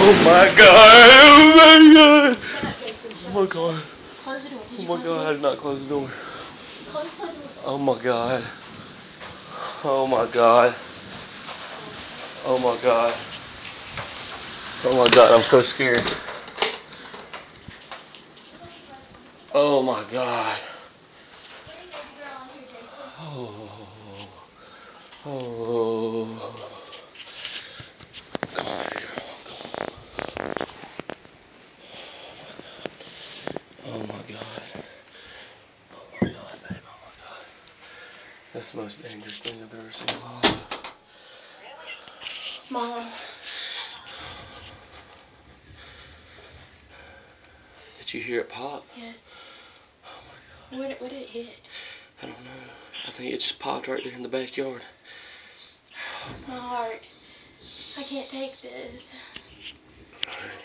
Oh my god! Oh my god! Oh my god! Close the door. Oh my god! I did not close the door. Close the door. Oh my god! Oh my god! Oh my god! Oh my god! I'm so scared. Oh my god! Oh. Oh. Oh my god. Oh my god, babe. Oh my god. That's the most dangerous thing I've ever seen in my life. Mom. Did you hear it pop? Yes. Oh my god. What did it hit? I don't know. I think it just popped right there in the backyard. My heart. I can't take this. Alright.